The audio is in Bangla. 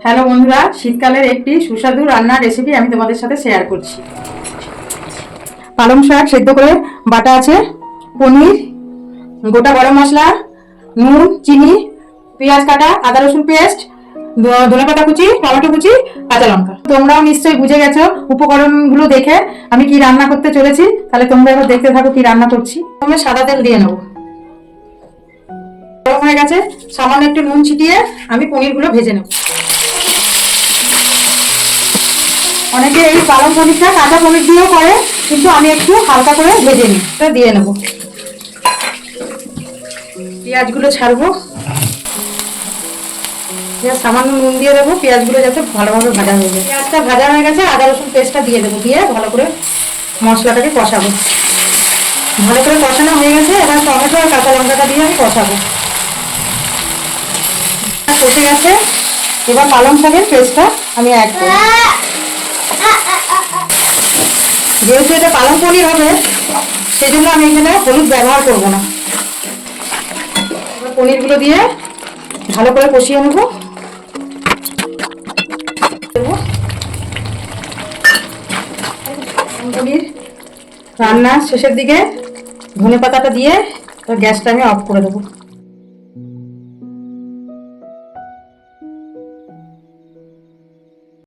হ্যালো বন্ধুরা, শীতকালের একটি সুস্বাদু রান্নার রেসিপি আমি তোমাদের সাথে শেয়ার করছি। পালং শাক সেদ্ধ করে বাটা আছে, পনির, গোটা গরম মশলা, নুন, চিনি, পেঁয়াজ কাটা, আদা রসুন পেস্ট, ধনেপাতা কুচি, টমেটো কুচি, কাঁচা লঙ্কা। তোমরাও নিশ্চয়ই বুঝে গেছো উপকরণগুলো দেখে আমি কি রান্না করতে চলেছি। তাহলে তোমরা এবার দেখতে থাকো কি রান্না করছি। প্রথমে সাদা তেল দিয়ে নেবো। গরম হয়ে গেছে, সামান্য একটু নুন ছিটিয়ে আমি পনিরগুলো ভেজে নেব। অনেকে এই পালং পনিরটা কাঁচা পনির দিয়েও করে, কিন্তু আমি একটু হালকা করে ভেজে নিই। এটা দিয়ে নেব। পেঁয়াজগুলো ছাড়বো, পেঁয়াজ সামান্য নুন দিয়ে দেবো, পেঁয়াজগুলো যাতে ভালোভাবে ভাজা হয়ে যায়। পেঁয়াজটা ভাজা হয়ে গেছে, আদা রসুন পেস্টটা দিয়ে দেবো, দিয়ে ভালো করে মশলাটাকে কষাবো। ভালো করে কষানো হয়ে গেছে, এবার টমেটো আর কাঁচা লঙ্কাটা দিয়ে আমি কষাবো। কষে গেছে, এবার পালং শাকের পেস্টটা আমি অ্যাড করবো। যেহেতু এটা পালং পনির হবে, সেই জন্য আমি এখানে হলুদ ব্যবহার করব না। এবার পনিরগুলো দিয়ে ভালো করে কষিয়ে নেব। পনির রান্না শেষের দিকে ধনেপাতাটা দিয়ে গ্যাসটা আমি অফ করে দেবো।